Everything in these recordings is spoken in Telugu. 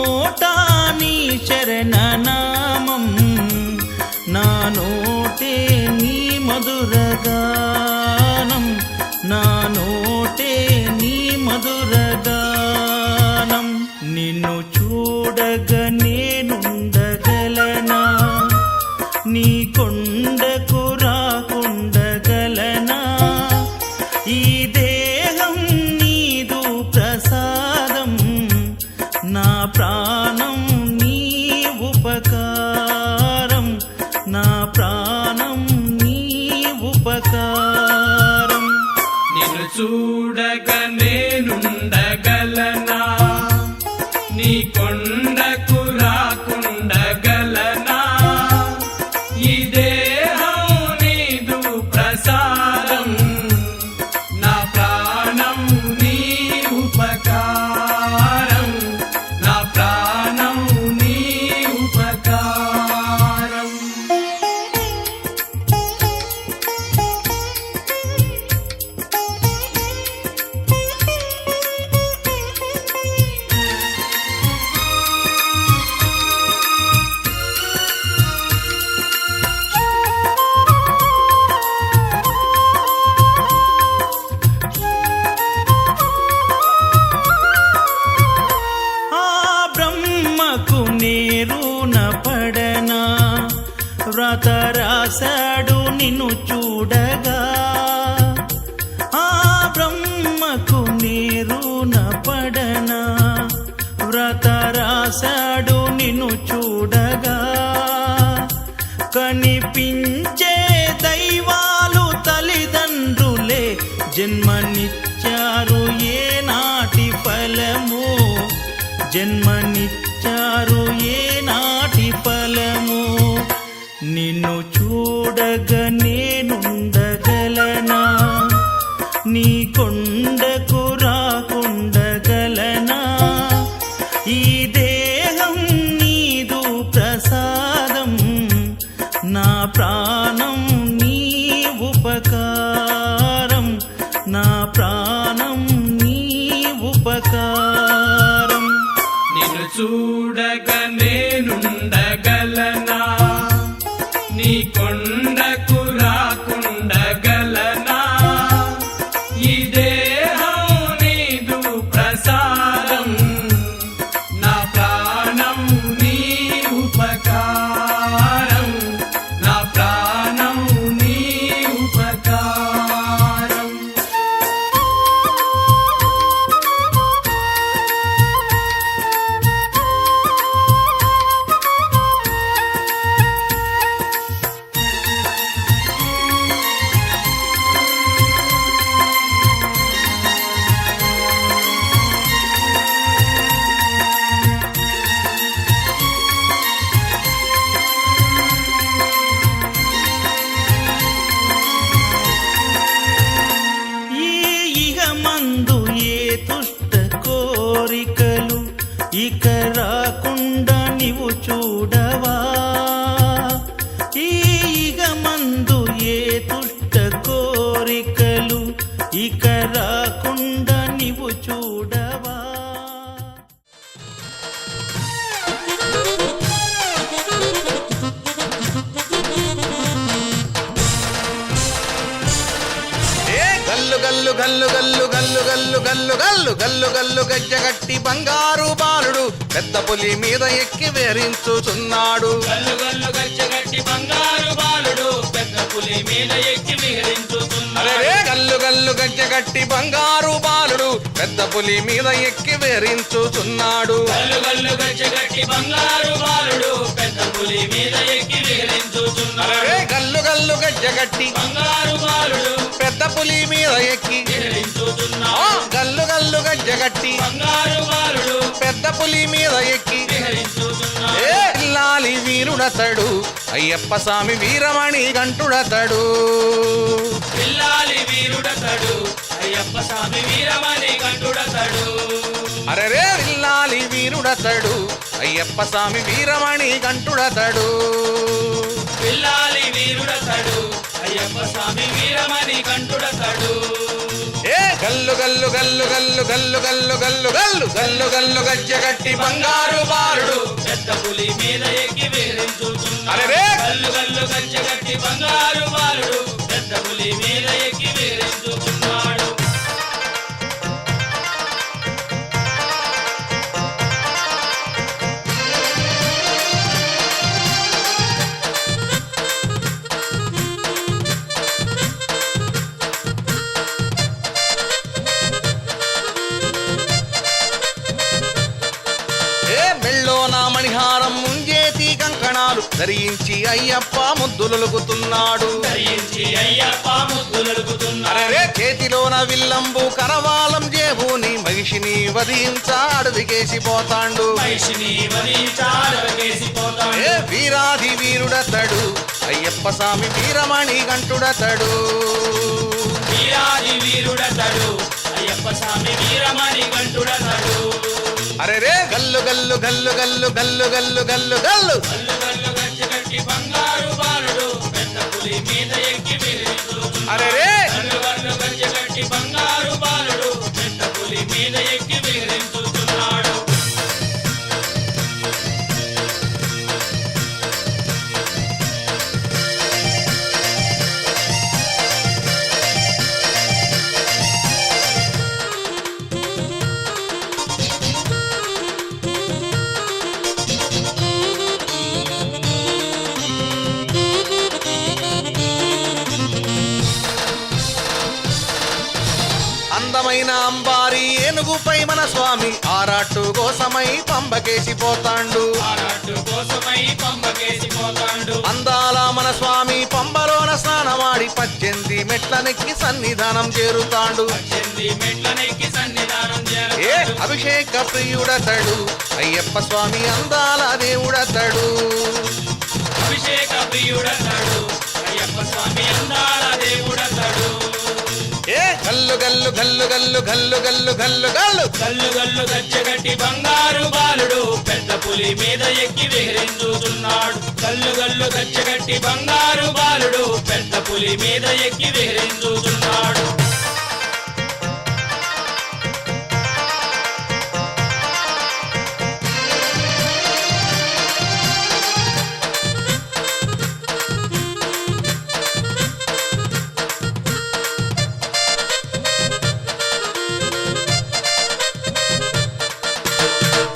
నోట నీ శరణనామం, నా నోటే నీ మధురగానం, నా నోటే నీ మధురగానం. నిన్ను చూడగ నేనుండగలనా, నీ కొండకు రాకుండగలనా? ఈ దేహం నీదు ప్రసాదం, నా ప్రాణం నీ ఉపకారం, నా ప్రాణం నీ ఉపకారం. నిన్ను చూడగ నేనుండగలనా, నీ కొండకు రాకుండగలనా? ఈ దేహం నీదు ప్రసాదం, నా ప్రాణం నీ ఉపకారం, నా ప్రాణం నీ ఉపకారం. నేరున పడనా, వ్రత రాశాడు నిన్ను చూడగా. ఆ బ్రహ్మకు నేరున పడనా, వ్రత రాశాడు నిన్ను చూడగా. కనిపించే దైవాలు తల్లిదండ్రులే జన్మనిచ్చారు, ఏనాటి ఫలము జన్మనిచ్చారు, ఏనాటి ఫలము. నిన్ను చూడగ నేనుండగలనా, నీ కొండకు రాకుండగలనా? ఈ దేహం నీదు ప్రసాదం, నా ప్రాణం నీ ఉపకారం, నా ప్రాణం నీ ఉపకారం. నిన్ను చూడగ నేనుండగలనా, నీ కొండకు రాకుండగలనా? ఈ దేహం నీదు ప్రసాదం, నా ప్రాణం నీ ఉపకారం, నా ప్రాణం నీ ఉపకారం. కోరికలు ఇక రాకుండా నీవు చూడవా? ఈగ మందు ఏ దుష్ట కోరికలు ఇక రాకుండా నీవు చూడవా? గల్లు గల్లు గల్లు గల్లు గల్లు గల్లు గల్లు గల్లు గల్లు గజ్జగట్టి బంగారు బాలుడు పెద్ద పులి మీద ఎక్కి విహరించుచున్నాడు. గల్లు గల్లు గజ్జగట్టి బంగారు బాలుడు పెద్ద పులి మీద ఎక్కి విహరించుచున్నాడు. గల్లు గల్లు గజ్జగట్టి బంగారు బాలుడు పెద్ద పులి మీద ఎక్కి విహరించుచున్నాడు. గల్లు గల్లు గజ్జగట్టి బంగారు బాలుడు పెద్ద పులి మీద ఎక్కి విహరించుచున్నాడు. గల్లు గల్లు గజ్జగట్టి బంగారు బాలుడు పెద్ద పులి మీద ఎక్కి విహరించుచున్నాడు. గల్లు గల్లు గజ్జగట్టి బంగారు బాలుడు పెద్ద పులి మీద ఎక్కి విహరించుచున్నాడు. ఇల్లాలి వీరుడతడు అయ్యప్ప స్వామి వీరమణి గంటుడతడు. పిల్లాలి వీరుడతడు అయ్యప్ప స్వామి వీరమణి గంటుడతడు. అరెరే ఇల్లాలి వీరుడతడు అయ్యప్ప స్వామి వీరమణి గంటుడతడు. పిల్లాలి వీరుడతడు అయ్యప్ప స్వామి వీరమణి గంటుడతడు. గల్లు గల్లు గల్లు గల్లు గల్లు గల్లు గల్లు గల్లు గల్లు గల్లు గజ్జగట్టి బంగారు బాలుడు పెద్ద పులి మీద ఎక్కి విహరించుచున్నాడు అరెరే! గల్లు గల్లు గజ్జగట్టి బంగారు బాలుడు పెద్ద పులి మీద ఎక్కి విహరించుచున్నాడు ఏ మెళ్ళోన మణిహారం ముంజేతి కంకణాలు ధరించి అయ్యప్ప ముద్దులొలుకుతున్నాడు ధరించి అయ్యప్ప ముద్దులొలుకుతున్నాడు అరెరే చేతిలోన విల్లంబు కరవాలం జేబూని మహిషిని వధించ అడవికేసి పోతాండు మహిషిని వధించాడవేసిపోతాడు ఏ వీరాధి వీరుడతడు అయ్యప్ప స్వామి వీరమణి గంటుడతడు వీరాది వీరుడతడు అయ్యప్ప స్వామి వీరమణి గంటుడతడు అరెరే గల్లు గల్లు గల్లు గల్లు గల్లు గల్లు గల్లు గల్లు గల్లు గల్లు గజ్జగట్టి బంగారు బాలుడు పెద్ద పులి మీద ఎక్కి విహరించుచున్నాడు అరెరే గల్లు గల్లు గజ్జగట్టి బంగారు బాలుడు పెద్ద పులి మీద ఎక్కి విహరించుచున్నాడు అందమైన అంబారి ఏనుగుపై మన స్వామి ఆరాటు కోసమై పంబకేసి పోతాండు ఆరాటు కోసమై పంబకేసిపోతాడు అందాల మన స్వామి పంబలోన స్నానమాడి 18 మెట్లనెక్కి సన్నిధానం చేరుతాండు చెంది మెట్లనెక్కి సన్నిధానం ఏ చేరతాడు అభిషేక ప్రియుడతడు అయ్యప్ప స్వామి అందాల దేవుడతడు అభిషేక ప్రియుడతడు అయ్యప్ప స్వామి అందాల దేవుడతడు ఏ గల్లు గల్లు గల్లు గల్లు గల్లు గల్లు గల్లు గల్లు గల్లు గల్లు గజ్జగట్టి బంగారు బాలుడు పెద్ద పులి మీద ఎక్కి విహరించుచున్నాడు గల్లు గల్లు గజ్జగట్టి బంగారు బాలుడు పెద్ద పులి మీద ఎక్కి విహరించుచున్నాడు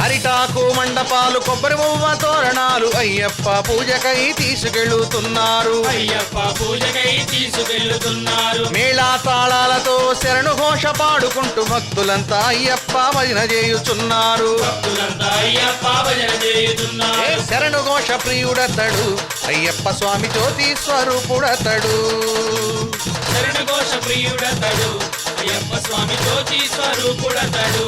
అరిటాకు మండపాలు కొబ్బరి మువ్వ తోరణాలు అయ్యప్ప పూజకై తీసుకెళ్తున్నారు అయ్యప్ప పూజకై తీసుకెళ్తున్నారు మేళా తాళాలతో శరణు ఘోష పాడుకుంటూ భక్తులంతా అయ్యప్ప భజన చేయుచున్నారు భక్తులంతా అయ్యప్ప భజన ఏ చేయుచున్నారు శరణు ఘోష ప్రియుడతడు అయ్యప్ప స్వామి జ్యోతి స్వరూపుడతడు శరణ ఘోష ప్రియుడతడు అయ్యప్ప స్వామి జ్యోతి స్వరూపుడతడు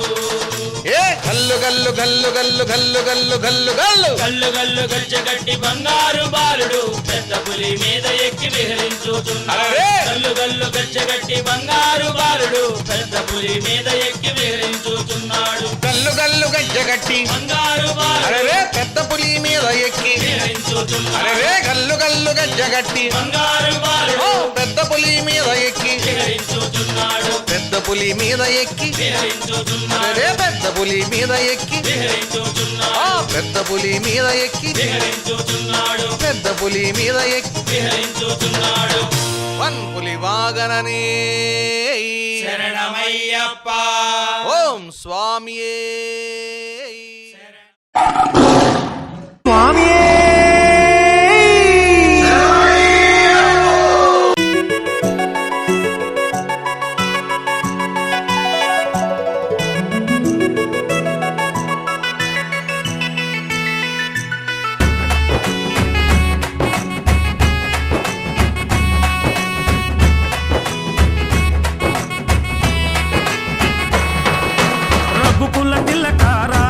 ఏ గల్లు గల్లు గల్లు గల్లు గల్లు గల్లు గల్లు గల్లు గల్లు గల్లు గజ్జగట్టి బంగారు బాలుడు పెద్ద పులి మీద ఎక్కి విహరించుచున్నాడు అరే! గల్లు గల్లు గజ్జగట్టి బంగారు బాలుడు పెద్ద పులి మీద ఎక్కి విహరించుచున్నాడు గల్లు గల్లు గజ్జగట్టి బంగారు బాలుడు అరే పెద్ద పులి మీద ఎక్కి విహరించుచున్నాడు అరే గల్లు గల్లు గజ్జగట్టి బంగారు బాలుడు ఓ పెద్ద పులి మీద ఎక్కి విహరించుచున్నాడు పెద్ద పులి మీద ఎక్కి విహరించుచున్నాడు అరే పెద్ద పులి మీద ఎక్కి విహరించుచున్నాడు ఆ పెద్ద పులి మీద ఎక్కి విహరించుచున్నాడు పెద్ద పులి మీద ఎక్కి విహరించుచున్నాడు వన్ పులి వాగననే శరణమయ్యప్ప ఓం స్వామియే రఘుకుల తిలకారా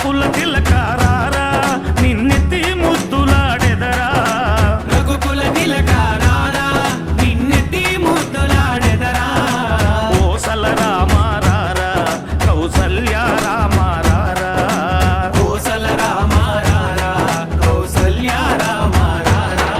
రఘుకుల తిలకారారా నిన్నెత్తి ముద్దులాడెదరా రఘుకుల తిలకారారా నిన్నెత్తి ముద్దులాడెదరా కోసల రామారారా కౌసల్య రామారారా కోసల రామారారా కౌసల్య రామారారా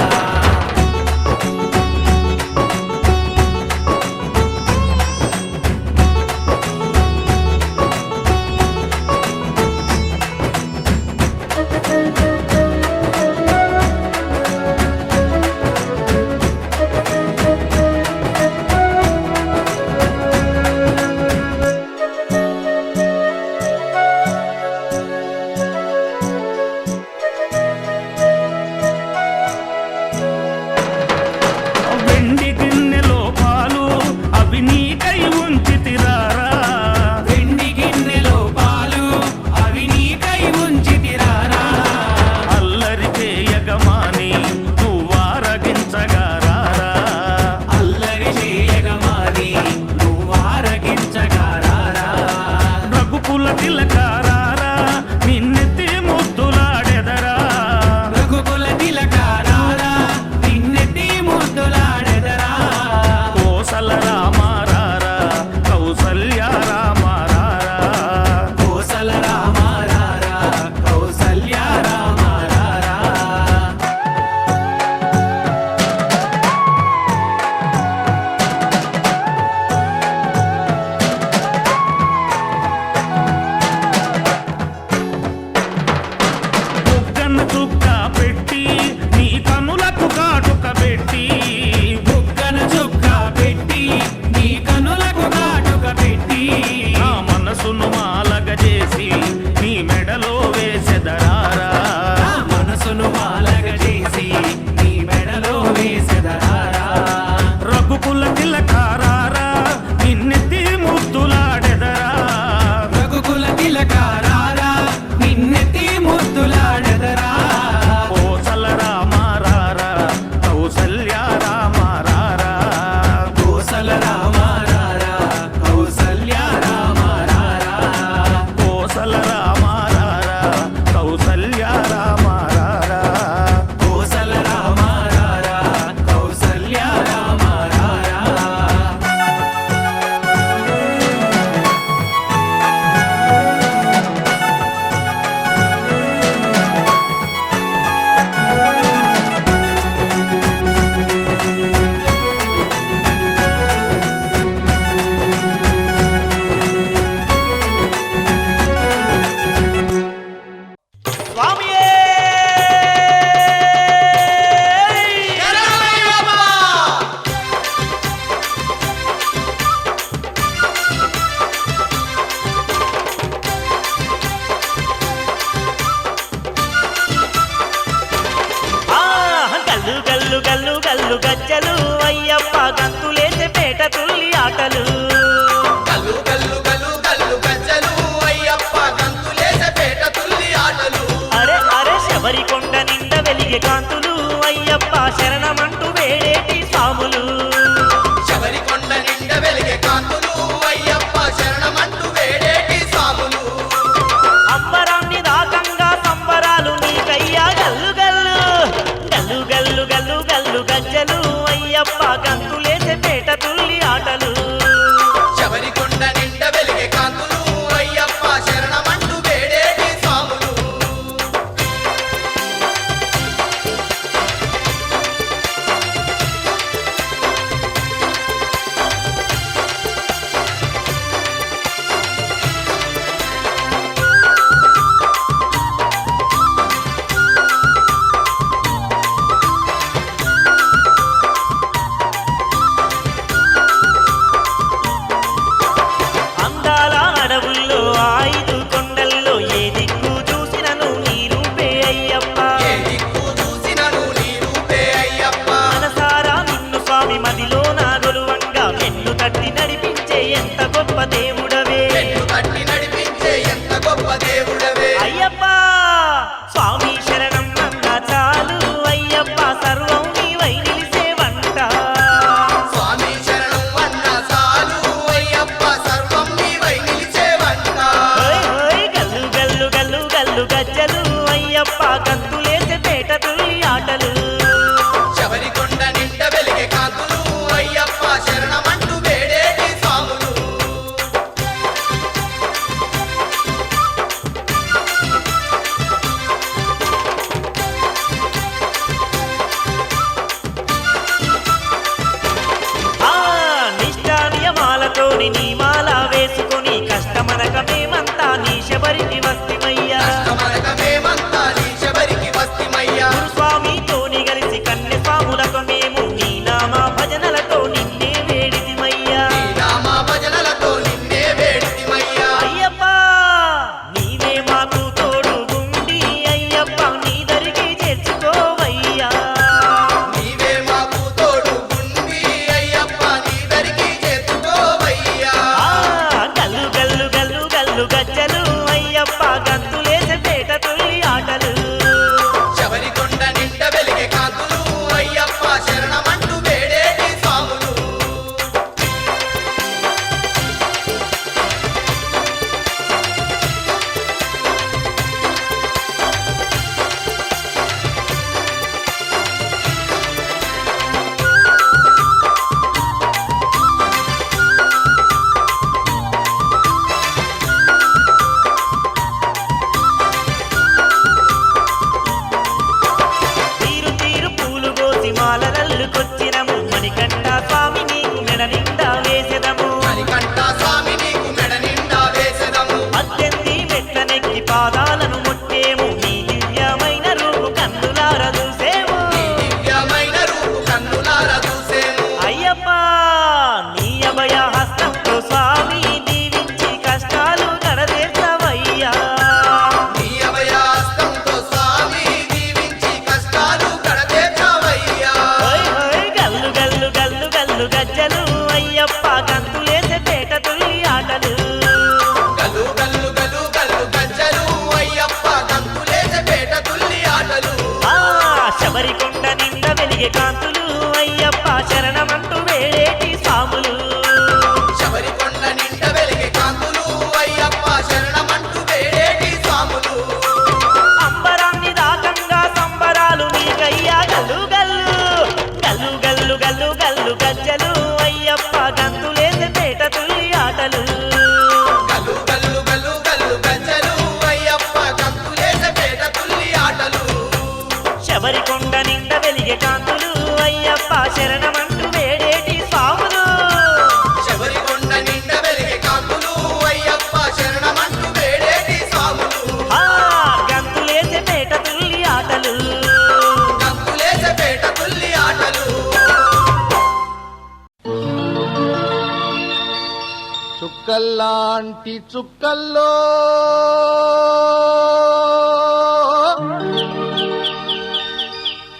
వెండి గిన్నెలో పాలు అవి నీకై ఉంచితిరారా వెండి గిన్నెలో పాలు అవి నీకై ఉంచితిరారా అల్లరి చేయగమాని నువ్వారగించగారారా అల్లరి చేయగమాని నువ్వారగించగారారా రఘుకుల తిలకారారా నిన్నెత్తి ముద్దులాడెదరా రఘుకుల తిలకారారా నిన్నెత్తి ముద్దులాడెదరా కోసల రామారారా కౌసల్య రామారారా కోసల రామారారా కౌసల్య రామారారా బుగ్గన చుక్క పెట్టి నీ కనులకు కాటుక పెట్టి బుగ్గన చుక్క పెట్టి నీ కనులకు కాటుక పెట్టి నా మనసును మాలగ చేసి నీ మెడలో వేసెదరారా నా మనసును మాలగ చేసి నీ మెడలో వేసెదరారా రఘుకుల తిలకారారా నిన్నెత్తి ముద్దులాడెదరా రఘుకుల తిలకారారా నిన్నెత్తి ముద్దులాడెదరా కోసల రామారారా కౌసల్య రామారారా కోసల రామారారా కౌసల్య రామారారా కోసల రామారారా కౌసల్య రామారారా కోసల రామారారా కౌసల్య రామారారా గల్లు గల్లు గల్లు గల్లు గజ్జలు అయ్యప్ప గంతులేసే పేట తుల్లి ఆటలు గల్లు గల్లు గల్లు గల్లు గజ్జలు అయ్యప్ప గంతులేసే పేట తుల్లి ఆటలు అరే అరే శబరి కొండ నిండ వెలిగే కాంతులు అయ్యప్ప శరణమంటూ వేడేటి స్వాములు శబరికొండ నిండ వెలిగే కాంతులు అయ్యప్ప శరణమంటూ వేడేటి సాములు అంబరాన్ని దాకంగా సంబరాలు నీకయ్యా గల్లు గల్లు గల్లు గల్లు గల్లు గల్లు గజ్జలు అయ్యప్ప గంతులేసే పేట తుల్లి ఆటలు శబరికొండ నిండ వెలిగే కాంతులు అయ్యప్ప శరణమంటూ వేడేటి సాములు అందాల అడవుల్లో ఆయుధు కొండల్లో ఏ దిక్కు చూసినను నీ రూపే అయ్యప్ప ఏ దిక్కు చూసినను నీ రూపే అయ్యప్ప మనసారా నిన్ను స్వామి మదిలో నా గొలువంగా వెన్ను తట్టి నడిపించే ఎంత గొప్ప దేవుడవే వెన్ను తట్టి నడిపించే ఎంత గొప్ప దేవుడవే అయ్యప్ప స్వామి శరణం అన్న చాలు అయ్యప్ప సర్వం నీవై నిలిసే వంట స్వామి శరణం అన్న చాలు అయ్యప్ప సర్వం నీవై నిలిచేవంట ఓయ్ ఓయ్ గల్లు గల్లు గల్లు వెలిగే కాంతులు అయ్యప్ప శరణమంటూ వేడేటి స్వాములు శబరికొండ నిండ వెలిగే కాంతులు అయ్యప్ప శరణమంటూ వేడేటి స్వాములు అంబరాన్ని దాకంగా సంబరాలు నీకయ్యా గల్లు గల్లు గల్లు గల్లు గల్లు గల్లు గజ్జలు అయ్యప్ప గంతులేసే పేట తుల్లి ఆటలు గల్లు గల్లు గల్లు గల్లు గజ్జలు అయ్యప్ప గంతులేసే పేట తుల్లి ఆటలు శబరికొండ నిండ వెలిగే కాంతులు అయ్యప్ప శరణమంటూ వేడేటి స్వాములు శబరికొండ నిండ వెలిగే కాంతులు అయ్యప్ప శరణమంటూ వేడేటి స్వాములు ఆ గంతులేసే పేట తుల్లి ఆటలు గంతులేసే పేట తుల్లి ఆటలు చుక్కల్లాంటి చుక్కల్లో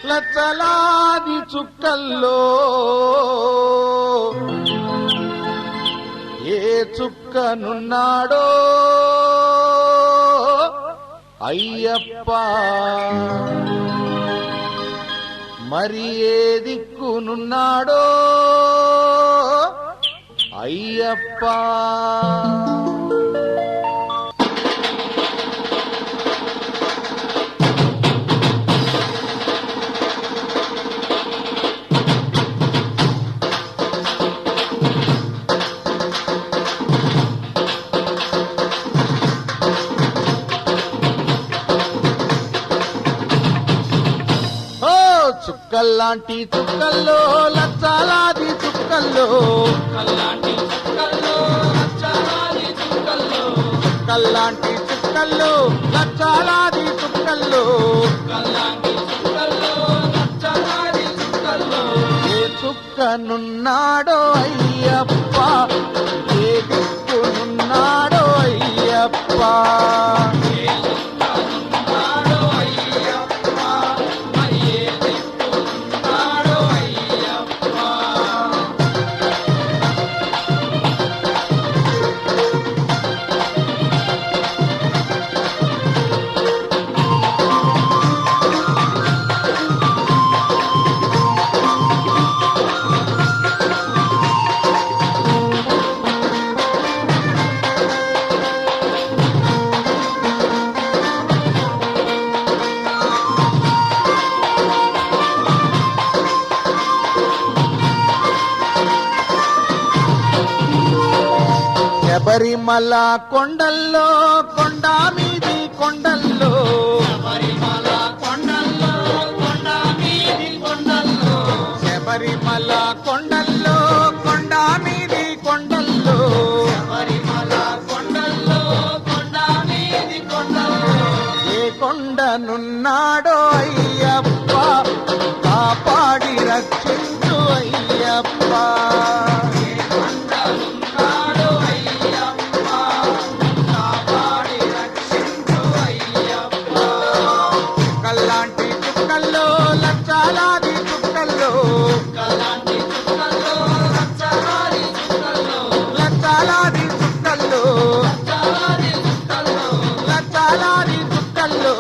లచ్చలాది చుక్కల్లో ఏ చుక్కనున్నాడో అయ్యప్ప మరి ఏ దిక్కునున్నాడో అయ్యప్ప చుక్కల్లాంటి చుక్కల్లో లచ్చాలాది చుక్కల్లో చుక్కల్లాంటి చుక్కల్లో లచ్చాలాది చుక్కల్లో ఏ చుక్కనున్నాడో అయ్యప్ప ఏ దిక్కునున్నాడో అయ్యప్ప శబరిమల కొండల్లో కొండ మీది కొండల్లో శబరిమల కొండల్లో కొండ మీది కొండల్లో శబరిమల కొండల్లో కొండ మీది కొండల్లో శబరిమల కొండల్లో కొండ మీది కొండల్లో ఏ కొండనున్నాడో అయ్యప్ప కాపాడి రక్షించు అయ్యప్ప చుక్కల్లాంటి చుక్కల్లో లచ్చాలాది చుక్కల్లో లచ్చాలాది చుక్కల్లో లచ్చాలాది చుక్కల్లో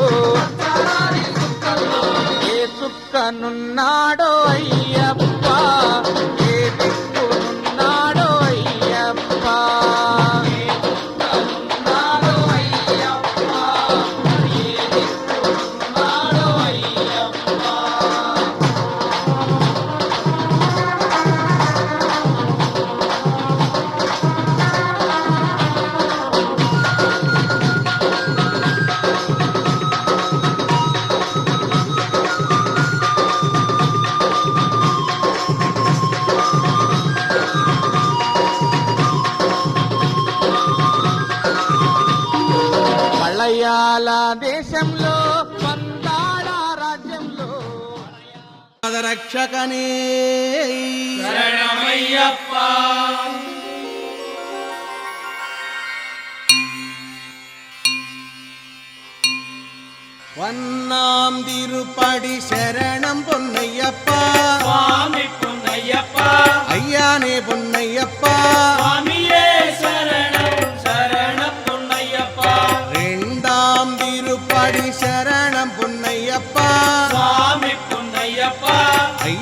ఏ చుక్కనున్నాడో అయ్యప్ప ఏ దిక్కునున్నాడో అయ్యప్ప మలయాళ దేశంలో పందాళ రాజ్యంలో రక్షకనే శరణమయ్యప్ప వన్నాం తిరుపడి శరణం పొన్నయ్యప్ప స్వామి పొన్నయ్యప్ప అయ్యానే పొన్నయ్యప్ప స్వామియే శరణం శరణం పొన్నయ్యప్ప రెండాం తిరుపడి శరణం పొన్నయ్యప్ప స్వామి పొన్నయ్యప్ప అయ్యానే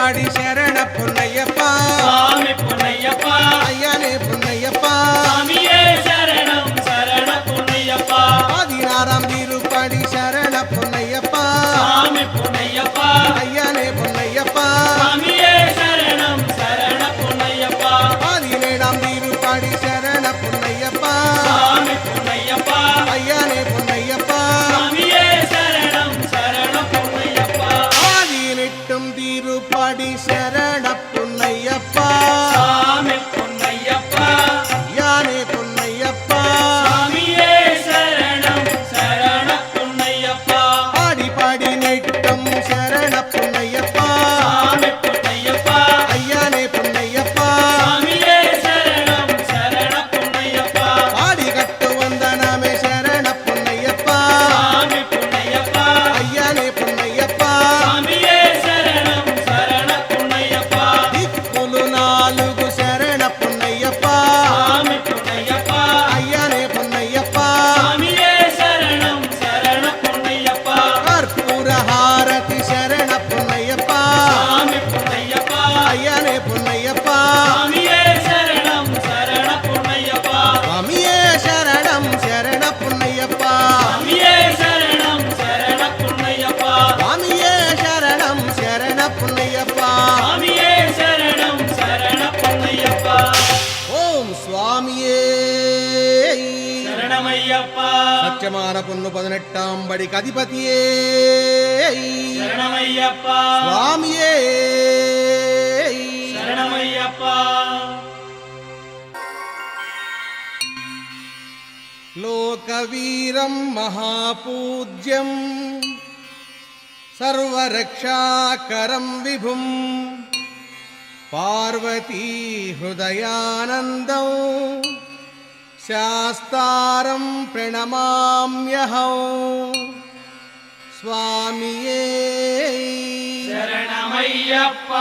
తిరుపాడి శరణ పున్నయ్యప్ప స్వామి పున్నయ్యప్ప అయ్యనే పున్నయ్యప్ప స్వామియే శరణం శరణ పున్నయ్యప్ప ఆదినారాం తిరుపాడి శరణ పున్నయ్యప్ప స్వామి పున్నయ్యప్ప అయ్యనే పున్నయ్యప్ప స్వామియే శరణం శరణ పున్నయ్యప్ప ఆదినేడాం తిరుపాడి శరణ పున్నయ్యప్ప స్వామి పున్నయ్యప్ప అయ్యనే పున్నయ్యప్ప స్వామియే శరణం శరణ పున్నయ్యప్ప ఆదినెట్టం తిరుపాడి శరణ పున్నయ్యప్ప స్వామి పున్నయ్యప్ప యానే పున్నయ్యప్ప స్వామియే శరణం శరణ పున్నయ్యప్ప ఆడిపాడి నెట్టం శరణ పున్నయ్యప్ప స్వామి పున్నయ్యప్ప అయ్యనే పున్నయ్యప్ప స్వామియే శరణం శరణ పున్నయ్యప్ప ఆడిగట్టు వందనమే శరణ పున్నయ్యప్ప స్వామి పున్నయ్యప్ప అయ్యనే పున్నయ్యప్ప స్వామియే శరణం శరణ పున్నయ్యప్ప దిక్కులు నాలుగు శరణ పున్నయ్యప్ప స్వామి పున్నయ్యప్ప అయ్యనే పున్నయ్యప్ప స్వామియే శరణం శరణ పున్నయ్యప్ప కర్పూర హారతి శరణ పున్నయ్యప్ప స్వామి పున్నయ్యప్ప అయ్యనే పున్నయ్యప్ప స్వామియే శరణం శరణ పున్నయ్యప్ప స్వామియే శరణం శరణ పున్నయ్యప్ప స్వామియే శరణం శరణ పున్నయ్యప్ప స్వామియే శరణం శరణ పున్నయ్యప్ప స్వామియే శరణం శరణ పున్నయ్యప్ప ఓం స్వామియే శరణమయ్యప్ప సత్యమాన పున్ను 18 బడికి అధిపతియే శరణమయ్యప్ప స్వామియే శరణమయ్యప్ప లోకవీరం మహాపూజ్యం సర్వరక్షాకరం విభుం పార్వతీ హృదయానందం శాస్తారం ప్రణమామ్యహం స్వామియే శరణమయ్యప్ప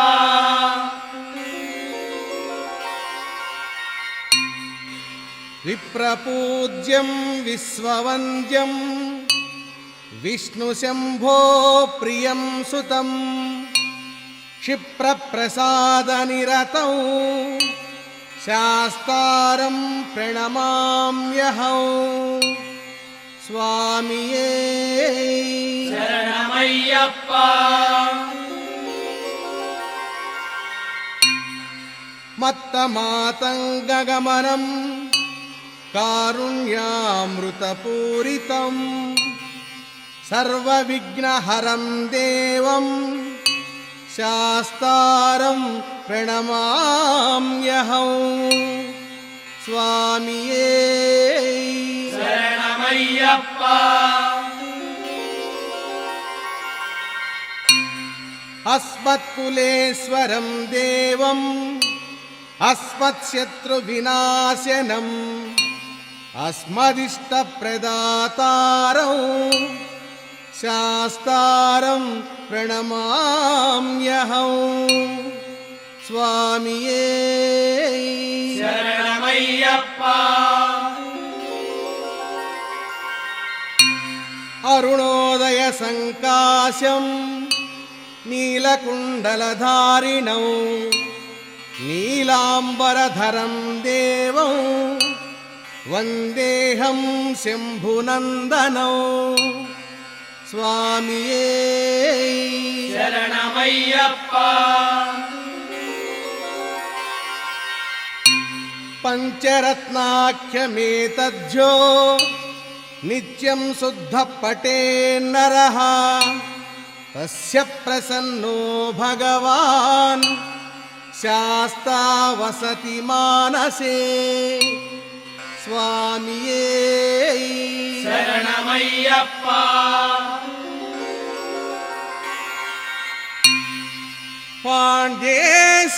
విప్రపూజ్యం విశ్వవంద్యం విష్ణుశంభో ప్రియం సుతం క్షిప్రప్రసాదనిరతం శాస్తారం ప్రణమామ్యహం స్వామియే శరణమయ్యప్ప మత్తమాతంగగమనం కారుణ్యామృతపూరితం సర్వవిఘ్నహరం దేవం శాస్తారం ప్రణమామ్యహం స్వామియే శరణమయ్యప్ప అస్మత్కులేశ్వరం దేవం అస్మత్శత్రువినాశనం అస్మదిష్టప్రదాతారం శాస్తారం ప్రణమామ్యహం స్వామియే శరణమయ్యప్ప అరుణోదయ సంకాశం నీలకుండలధారిణం నీలాంబరధరం దేవం వందేహం శంభునందనం స్వామియే శరణమయ్యప్ప పంచరత్నాఖ్యమేతజ్జో నిత్యం శుద్ధ పటేన్నరః తస్య ప్రసన్నో భగవాన్ శాస్తా వసతి మానసే స్వామియే శరణమయ్యప్ప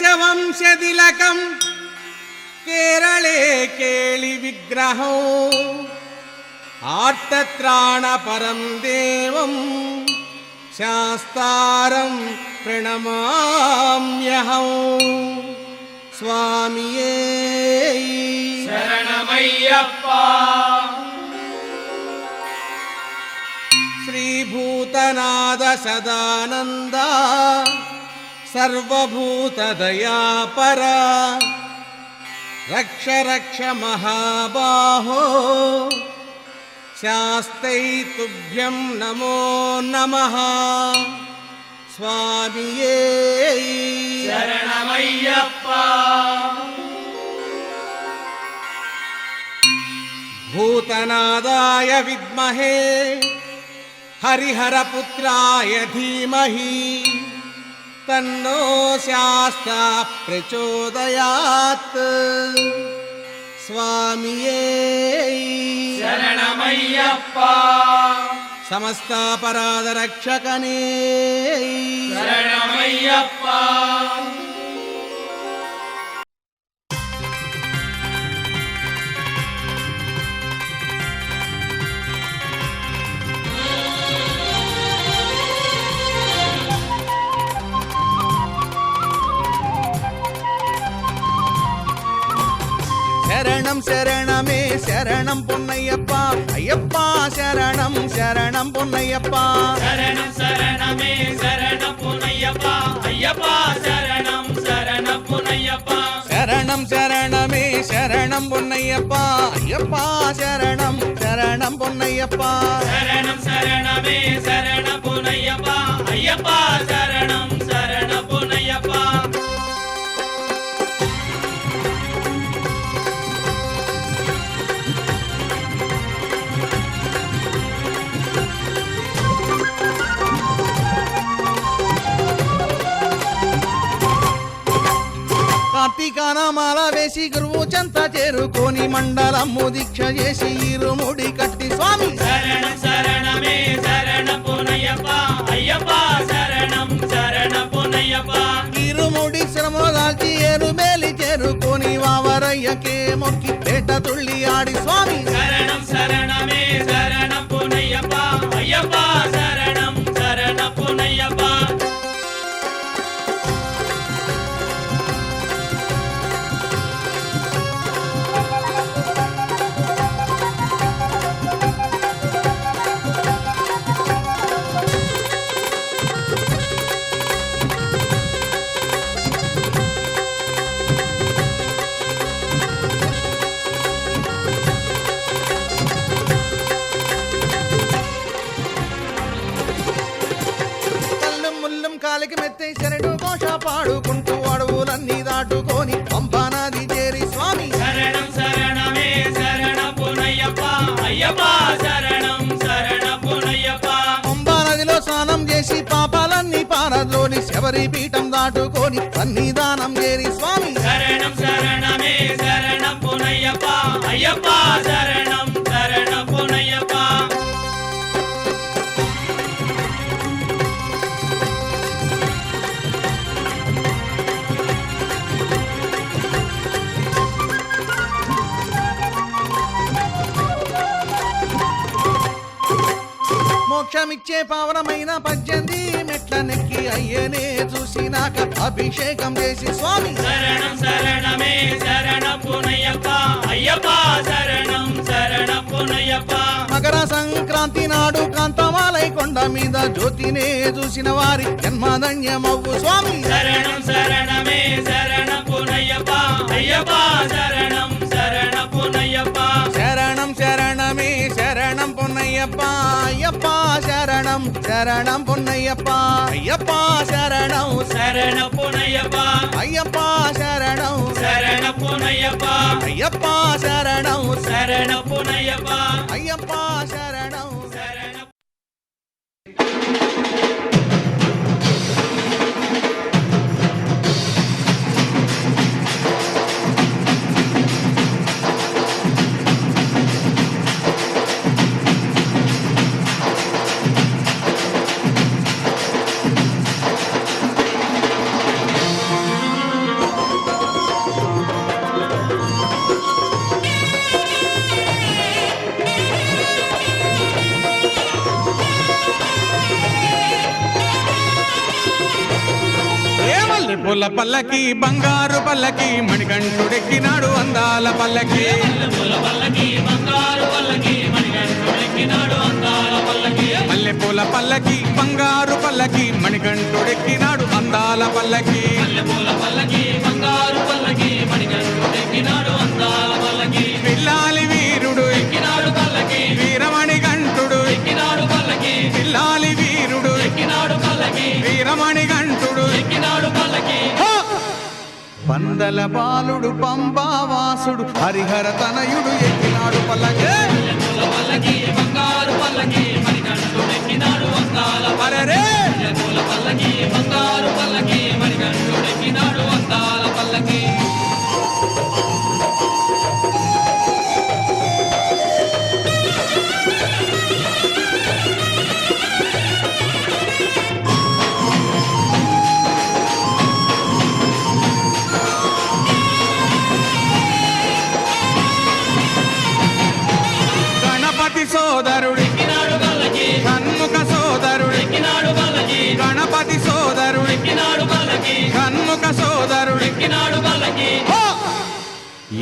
పాండ్యేశవంశతిలకం కేరళే కేళి విగ్రహం ఆర్తత్రాణపరం దేవం శాస్తారం ప్రణమామ్యహం స్వామియే శరణమయ్యప్ప శ్రీభూతనాద సదానంద సర్వభూతదయాపరా రక్ష రక్ష మహాబాహో శాస్తై తుభ్యం నమో నమః స్వామియే శరణమయ్యప్ప భూతనాదాయ విద్మహే హరిహరపుత్రాయ ధీమహి తన్నో శాస్తా ప్రచోదయాత్ స్వామియే శరణమయ్యప్ప సమస్తాపరాధ రక్షకనే శరణమయ్యప్ప శరణం శరణమే శరణం పొన్నయ్యప్ప అయ్యప్ప శరణం శరణం పొన్నయ్యప్ప శరణం శరణమే శరణ పునయ్యప్ప అయ్యప్ప శరణం శరణ పునయ్యప్ప శరణం శరణమే శరణం పొన్నయ్యప్ప అయ్యప్ప శరణం శరణం పొన్నయ్యప్ప శరణం శరణమే శరణ పునయ్యప్ప అయ్యప్ప శరణం శరణ పునయ్యప్ప కార్తీకానామాల వేసి గురువు చెంత చేరుకొని మండలము దీక్ష చేసి ఇరుముడి కట్టి స్వామి శరణం శరణమే శరణ పునయ్యప్ప అయ్యప్ప శరణం శరణ పునయ్యప్ప ఇరుముడి శ్రమ దాల్చి ఏరుమేలి చేరుకొని వావరయ్యకే మొక్కి పేట తుళ్ళి ఆడి స్వామి శరణం శరణమే శరణ పునయ్యప్ప అయ్యప్ప శరణం శరణ పునయ్యప్ప కాలికి మెత్తి శరణు ఘోష పాడుకుంటూ అడవులన్నీ దాటుకొని పంపానది చేరి స్వామి శరణం శరణమే శరణ పునయ్యప్ప అయ్యప్ప శరణం శరణ పునయ్యప్ప పంబా నదిలో స్నానం చేసి పాపాలన్నీ పారద్రోని శబరి పీఠం దాటుకొని సన్నిధానం చేరి స్వామి శరణం శరణమే శరణ పునయ్యప్ప అయ్యప్ప శరణం శరణ పునయ్యప్ప మోక్షమిచ్చే పావనమైన 18 మెట్ల నెక్కి అయ్యనే చూసినాక అభిషేకం చేసి స్వామి శరణం శరణమే శరణ పునయ్యప్ప అయ్యప్ప శరణం శరణ పునయ్యప్ప మకర సంక్రాంతి నాడు కాంతమాలై కొండ మీద జ్యోతినే చూసిన వారి జన్మధన్యమవ్వు స్వామి శరణం శరణమే శరణ పునయ్యప్ప అయ్యప్ప శరణం శరణ పునయ్యప్ప శరణం శరణమే శరణం పొన్నయ్యప్ప అయ్యప్ప శరణం శరణం పొన్నయ్యప్ప అయ్యప్ప శరణం శరణ పునయ్యప్ప అయ్యప్ప శరణం శరణ పునయ్యప్ప అయ్యప్ప శరణం శరణ పునయ్యప్ప అయ్యప్ప శరణం శరణ మల్లెపూల పల్లకి బంగారు పల్లకి మణికంఠుడెక్కినాడు అందాల పల్లకి మల్లెపూల పల్లకి బంగారు పల్లకి మణికంఠుడెక్కినాడు అందాల పల్లకి పిల్లాలి వీరుడు వీరమణి గంటుడు పిల్లాలి వీరుడు వీరమణి గంటుడు పందల బాలుడు పంబావాసుడు హరిహర తనయుడు ఎక్కినాడు పల్లకి అరెరే గణపతి సోదరుడు షణ్ముఖ సోదరుడు గణపతి సోదరుడు షణ్ముఖ సోదరుడు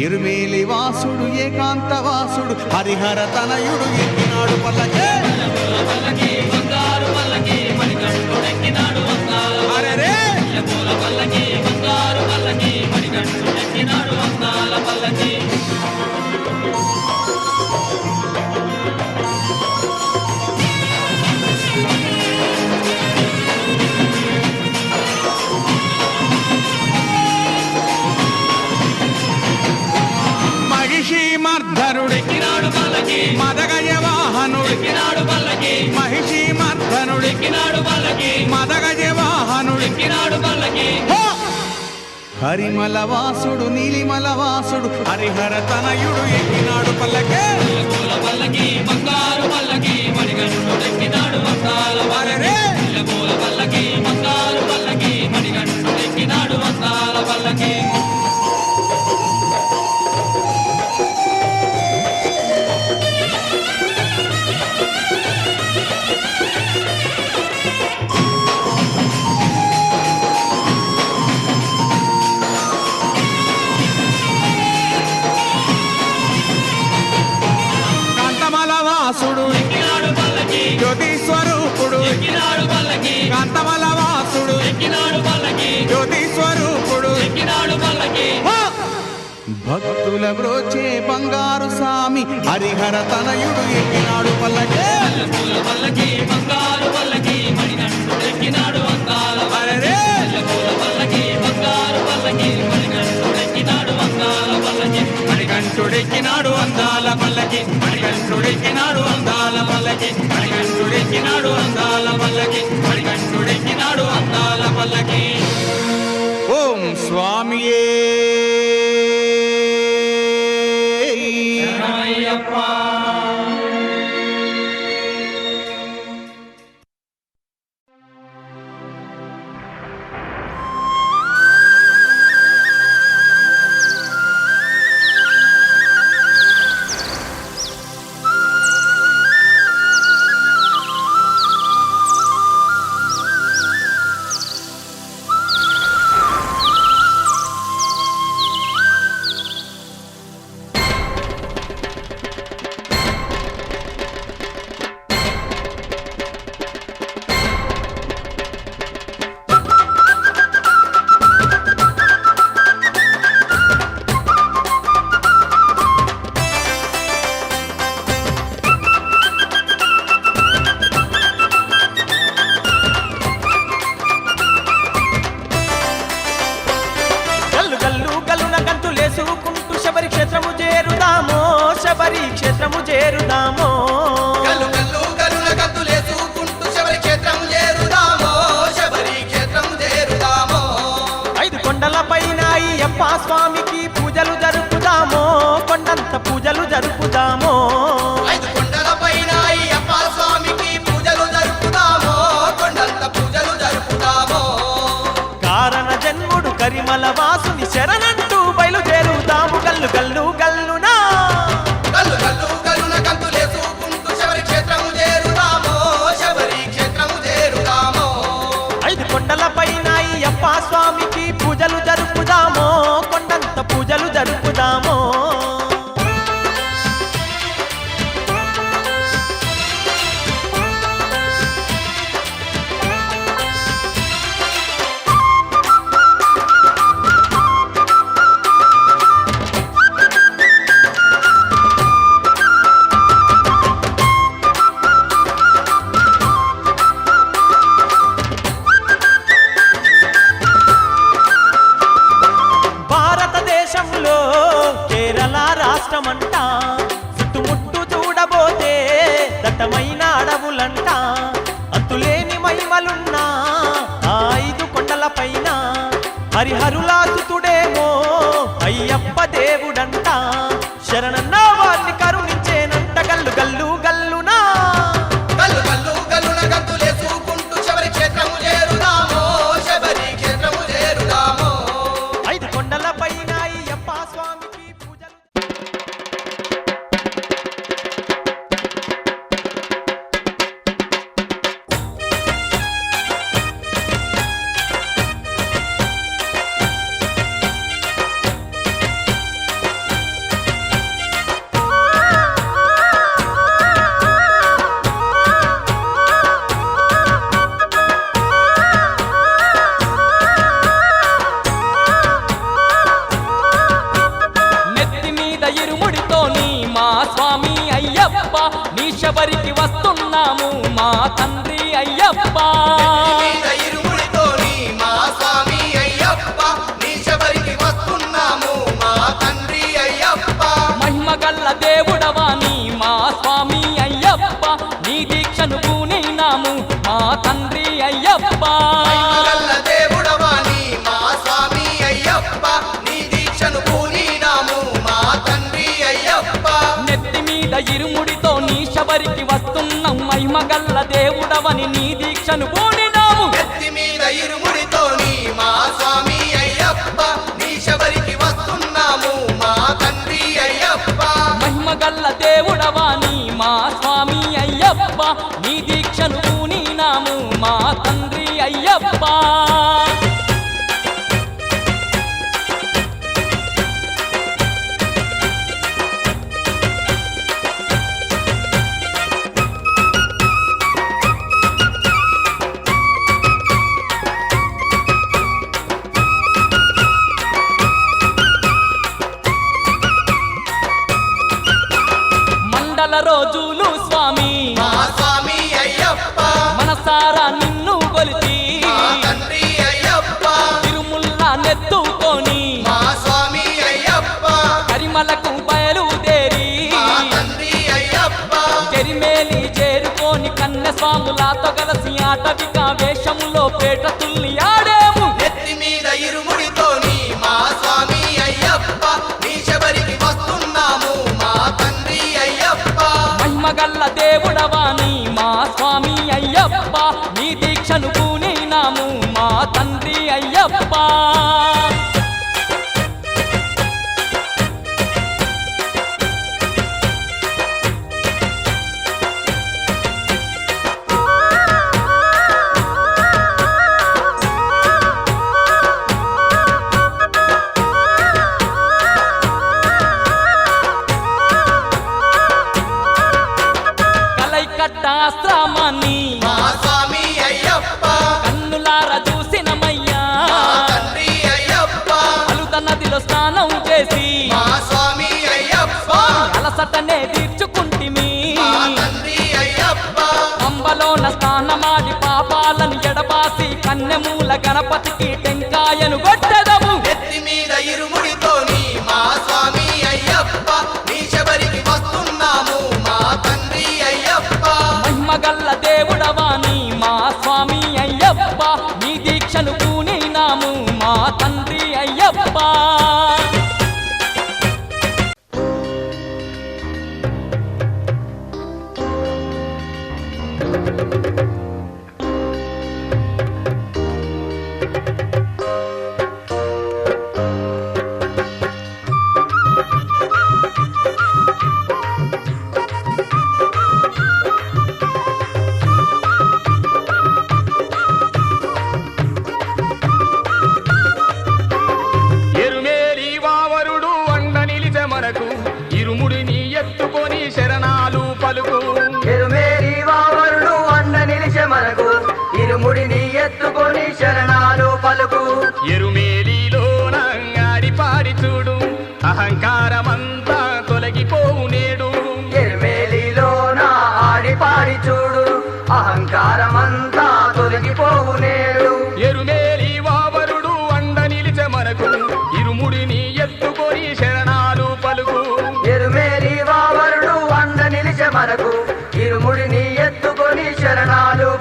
ఇరుమేలి వాసుడు ఏకాంత వాసుడు హరిహర తనయుడు ఎక్కినాడు పల్లకి అరెరే మహిషీమర్ధనుడు మదగజ వాహనుడు మహిషీమర్ధనుడు మదగజ వాహనుడు హరిమల వాసుడు నీలిమల వాసుడు హరిహర తనయుడు ఎక్కినాడు పల్లకి అరెరే వాసుడు జ్యోతి స్వరూపుడు కాంతమల వాసుడు జ్యోతి స్వరూపుడు భక్తుల బ్రోచే బంగారు స్వామి హరిహర తనయుడు ఎక్కినాడు పల్లకి అరెరే మణికంఠుడెక్కినాడు అందాల పల్లకి మణికంఠుడెక్కినాడు అందాల పల్లకి మణికంఠుడెక్కినాడు అందాల పల్లకి మణికంఠుడెక్కినాడు అందాల పల్లకి ఓం స్వామియే చేరుదామో గల్లు గల్లు గల్లున గంతులేసుకుంటూ శబరి క్షేత్రం చేరుదామో శబరి క్షేత్రం చేరుదామో ఐదు కొండలపైన అయ్యప్ప స్వామికి పూజలు జరుపుదామో కొండంత పూజలు జరుపుదామో ఐదు కొండలపైన అయ్యప్ప స్వామికి పూజలు జరుపుదామో కొండంత పూజలు జరుపుదామో కారణ జన్ముడు కరిమల వాసుని శరణంటూ బయలుదేరుదాము గల్లు గల్లు గల్లునా గల్లు గల్లు గల్లున గంతులేసుకుంటూ శబరి క్షేత్రం చేరుదామో శబరి క్షేత్రం చేరుదామో ఐదు కొండలపైన అయ్యప్ప స్వామికి దర్శనమంట చుట్టుముట్టు చూడబోతే దట్టమైన అడవులంట అంతులేని మహిమలున్నా ఆ 5 కొండల పైన హరిహరులాసుతుడేమో అయ్యప్ప దేవుడంట శరణన్న వారిని కరుణించేనంట గల్లు గల్లు గల్లునా గల్లు గల్లు గల్లున గంతులేసుకుంటూ శబరి క్షేత్రము చేరుదామో శబరి క్షేత్రము చేరుదామో 5 కొండల పైన అయ్యప్ప స్వామికి పూజలు నెత్తి మీద ఇరుముడితోని మా స్వామి అయ్యప్ప నీ శబరికి వస్తున్నాము మా తండ్రి అయ్యప్ప మీద ఇరుముడితోని మా స్వామి అయ్యప్ప నీ శబరికి వస్తున్నాము మా తండ్రి అయ్యప్ప మహిమగల్ల దేవుడవా నీ మా స్వామి అయ్యప్ప నీ దీక్షను పూనినాము మా తండ్రి అయ్యప్ప మహిమగల్ల దేవుడవా నీ మా స్వామి అయ్యప్ప నీ దీక్షను పూనినాము మా తండ్రి అయ్యప్ప నెత్తి మీద ఇరుముడితో నీ శబరికి వస్తున్నాం మహిమగల్ల దేవుడవని నీ దీక్షను పూనినాము ఎత్తి మీద ఇరుముడితోని మా స్వామి అయ్యప్ప నీ శబరికి వస్తున్నాము మా తండ్రి అయ్యప్ప మహిమగల్ల దేవుడవా నీ మా స్వామి అయ్యప్ప నీ దీక్షను పూనినాము మా తండ్రి అయ్యప్ప మండల రోజులు స్వామి మా స్వామి అయ్యప్ప మనసారా నిన్ను కొలిచి మా తండ్రి అయ్యప్ప తిరుముల్ల నెత్తుకొని మా స్వామి అయ్యప్ప కరిమలకు బయలుదేరి మా తండ్రి అయ్యప్ప చెరిమేలి చేరుకొని కన్నె స్వాములతో కలిసి ఆటవిక వేషములో పేట తుల్లి ఆడేము ఎత్తి మీద ఇరుముడితోని మా స్వామి అయ్యప్ప నీ శబరికి వస్తున్నాము మా తండ్రి అయ్యప్ప మహిమగల్ల దేవుడవా నీ మా స్వామి అయ్యప్ప నీ దీక్షను పూనినాము మా తండ్రి అయ్యప్ప కలైకట్టాశ్రమాన్ని మా స్వామి అయ్యప్ప కన్నులార చూసినమయ్యా మా తండ్రి అయ్యప్ప అలుత నదిలో స్నానం చేసి మా స్వామి అయ్యప్ప అలసటనే తీర్చుకుంటిమి మా తండ్రి అయ్యప్ప అంబలోన స్నానమాడి పాపాలను ఎడబాసి కన్నెమూల గణపతికి టెంకాయను కొట్టెదము ఎత్తి మీద ఇరుముడితోని మా స్వామి అయ్యప్ప నీ శబరికి వస్తున్నాము మా తండ్రి అయ్యప్ప మహిమగల్ల దేవుడవా నీ మా స్వామి అయ్యప్ప నీ దీక్షను పూనినాము మా తండ్రి అయ్యప్ప ఎరుమేలి వావరుడు అండ నిలిచే మనకు ఇరుముడిని ఎత్తుకొని శరణాలు పలుకు ఎరుమేరి వావరుడు అండ నిలిచె మనకు ఇరుముడిని ఎత్తుకొని శరణాలు పలుకు ఎరుమేలిలోన ఆడి పాడి చూడు అహంకారమంతా తొలగిపోవు నేడు ఎరుమేలిలోన ఆడి పాడి చూడు అహంకారమంతా తొలగిపోవు నేడు ఎరుమేలి వావరుడు అండ నిలిచే మనకు ఇరుముడిని ఎత్తుకొని శరణాలు పలుకు ఎరుమే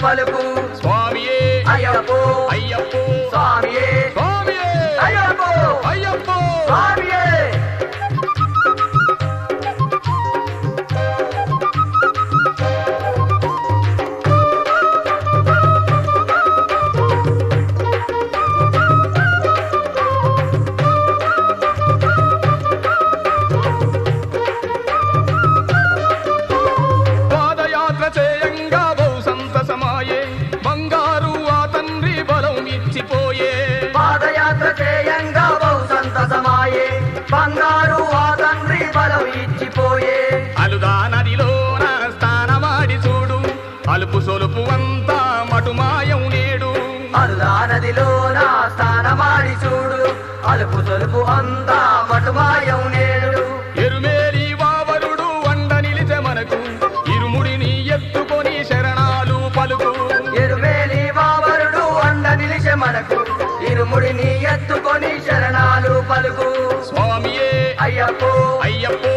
పలుకు స్వామియే అయ్యప్పో అయ్యప్పో స్వామియే స్వామియే అయ్యప్పో అయ్యప్పో స్వామియే పాదయాత్ర చేయంగా బహు సంతసమాయే బంగారు ఆ తండ్రి బలం ఇచ్చిపోయే పాదయాత్ర చేయంగా బహు సంతసమాయే బంగారు ఆ తండ్రి బలం ఇచ్చిపోయే అలుదా నదిలోన స్నానమాడి చూడు అలుపు సొలుపు అంతా మటుమాయం నేడు అల్లా నదిలో నా స్నానమాడి చూడు అలుపు తొలుపు అంతా మటుమాయం నేడు ఎరుమేలి వావరుడు వండ నిలిచే మనకు ఇరుముడిని ఎత్తుకొని శరణాలు పలుకు ఎరుమేలి వావరుడు అండ నిలిచె మనకు ఇరుముడిని ఎత్తుకొని శరణాలు పలుకు స్వామియే అయ్యప్పో అయ్యప్పో